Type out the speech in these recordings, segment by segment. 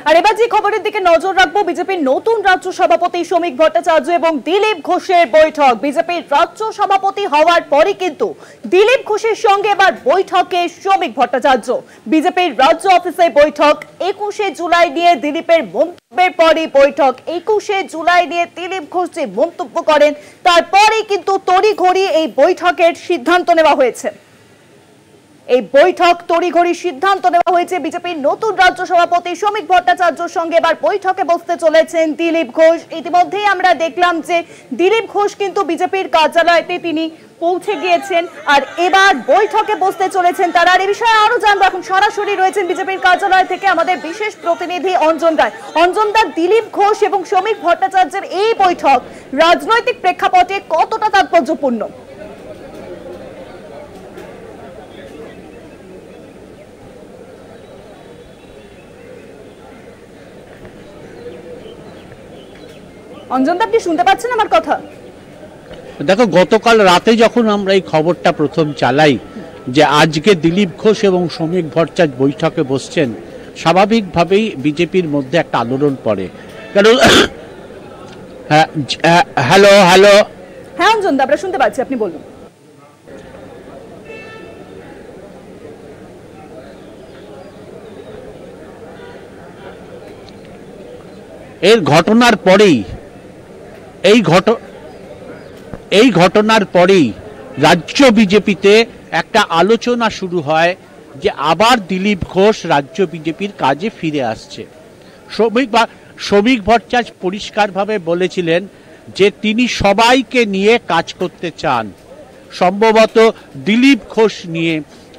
আর এবার যে খবরের দিকে নজর রাখবো, বিজেপির নতুন রাজ্য সভাপতি শ্রমিক ভট্টাচার্য এবং দিলীপ ঘোষের বৈঠক। বিজেপির রাজ্য সভাপতি হওয়ার পরে কিন্তু দিলীপ ঘোষের সঙ্গে এবার বৈঠকে শ্রমিক ভট্টাচার্য। বিজেপির রাজ্য অফিসে বৈঠক। 21শে জুলাই নিয়ে দিলীপের মন্তব্যের পরে বৈঠক। 21শে জুলাই নিয়ে দিলীপ ঘোষ যে মন্তব্য করেন তারপরে কিন্তু তড়িঘড়ি এই বৈঠকের সিদ্ধান্ত নেওয়া হয়েছে। এই বৈঠক তড়িঘড়ি সিদ্ধান্ত নেওয়া হয়েছে। বিজেপির নতুন রাজ্য সভাপতি শ্রমিক ভট্টাচার্যের সঙ্গে এবার বৈঠকে বসতে চলেছেন দিলীপ ঘোষ। ইতিমধ্যেই আমরা দেখলাম যে দিলীপ ঘোষ কিন্তু বিজেপির কার্যালয়তে তিনি পৌঁছে গিয়েছেন আর এবার বৈঠকে বসতে চলেছেন তারা। আর এই বিষয়ে আরো জানবো, এখন সরাসরি রয়েছেন বিজেপির কার্যালয় থেকে আমাদের বিশেষ প্রতিনিধি অঞ্জন রায়। অঞ্জন দা, দিলীপ ঘোষ এবং শ্রমিক ভট্টাচার্যের এই বৈঠক রাজনৈতিক প্রেক্ষাপটে কতটা তাৎপর্যপূর্ণ? অঞ্জনদা, আপনি শুনতে পাচ্ছেন আমার কথা? দেখো, গতকাল রাতে যখন আমরা এই খবরটা প্রথম চালাই যে আজকে দিলীপ ঘোষ এবং শ্রমিক ভট্টাচার্য বৈঠকে বসছেন, স্বাভাবিকভাবেই বিজেপির মধ্যে একটা আলোড়ন পড়ে। কারণ হ্যালো হ্যালো হ্যাঁ অঞ্জনদা, আমরা শুনতে পাচ্ছি, আপনি বলুন। এই ঘটনার পরেই রাজ্য বিজেপিতে একটা আলোচনা শুরু হয় যে আবার দিলীপ ঘোষ রাজ্য বিজেপির কাজে ফিরে আসছে। শ্রমিক ভট্টাচার্য পরিষ্কারভাবে বলেছিলেন যে তিনি সবাইকে নিয়ে কাজ করতে চান। সম্ভবত দিলীপ ঘোষ নিয়ে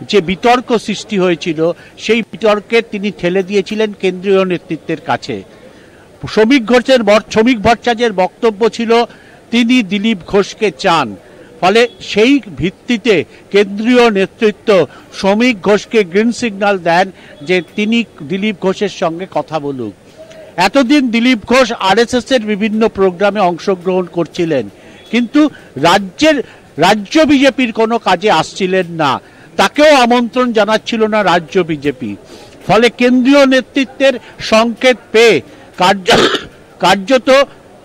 যে বিতর্ক সৃষ্টি হয়েছিল সেই বিতর্কে তিনি ঠেলে দিয়েছিলেন কেন্দ্রীয় নেতৃত্বের কাছে। শ্রমিক ভট্টাচার্যের বক্তব্য ছিল তিনি দিলীপ ঘোষকে চান, ফলে সেই ভিত্তিতে কেন্দ্রীয় নেতৃত্ব শ্রমিক ঘোষকে গ্রিন সিগন্যাল দেন যে তিনি দিলীপ ঘোষের সঙ্গে কথা বলুক। এতদিন দিলীপ ঘোষ আরএসএস এর বিভিন্ন প্রোগ্রামে অংশগ্রহণ করছিলেন, কিন্তু রাজ্য বিজেপির কোনো কাজে আসছিলেন না, তাকেও আমন্ত্রণ জানাচ্ছিল না রাজ্য বিজেপি। ফলে কেন্দ্রীয় নেতৃত্বের সংকেত পেয়ে কার্যত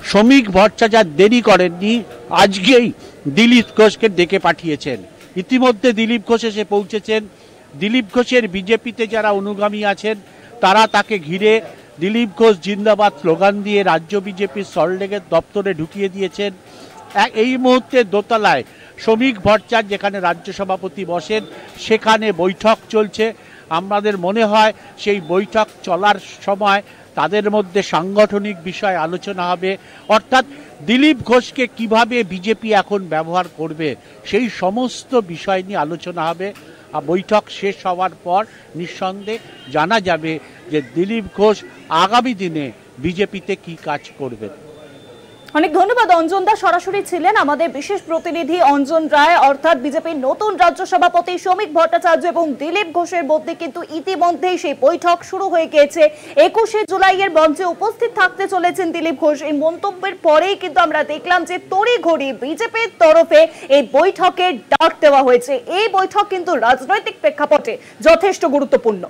শ্রমিক ভট্টাচার্য দেরি করেননি, আজকেই দিলীপ ঘোষকে ডেকে পাঠিয়েছেন। ইতিমধ্যে দিলীপ ঘোষ এসে পৌঁছেছেন। দিলীপ ঘোষের বিজেপিতে যারা অনুগামী আছেন তারা তাকে ঘিরে দিলীপ ঘোষ জিন্দাবাদ স্লোগান দিয়ে রাজ্য বিজেপির সল্টলেকের দপ্তরে ঢুকিয়ে দিয়েছেন। এই মুহূর্তে দোতলায় শ্রমিক ভট্টাচার্য যেখানে রাজ্য সভাপতি বসেন সেখানে বৈঠক চলছে। আমাদের মনে হয় সেই বৈঠক চলার সময় তাদের মধ্যে সাংগঠনিক বিষয় আলোচনা হবে, অর্থাৎ দিলীপ ঘোষকে কিভাবে বিজেপি এখন ব্যবহার করবে সেই সমস্ত বিষয় নিয়ে আলোচনা হবে। আর বৈঠক শেষ হওয়ার পর নিঃসন্দেহে জানা যাবে যে দিলীপ ঘোষ আগামী দিনে বিজেপিতে কি কাজ করবেন। অনেক ধন্যবাদ অঞ্জন দা, সরাসরি ছিলেন আমাদের বিশেষ প্রতিনিধি অঞ্জন রায়। অর্থাৎ বিজেপির নতুন রাজ্য সভাপতি শ্রমিক ভট্টাচার্য এবং দিলীপ ঘোষের মধ্যে কিন্তু ইতিমধ্যেই সেই বৈঠক শুরু হয়ে গিয়েছে। 21শে জুলাইয়ের মঞ্চে উপস্থিত থাকতে চলেছেন দিলীপ ঘোষ। এই মন্তব্যের পরেই কিন্তু আমরা দেখলাম যে তড়িঘড়ি বিজেপির তরফে এই বৈঠকের ডাক দেওয়া হয়েছে। এই বৈঠক কিন্তু রাজনৈতিক প্রেক্ষাপটে যথেষ্ট গুরুত্বপূর্ণ।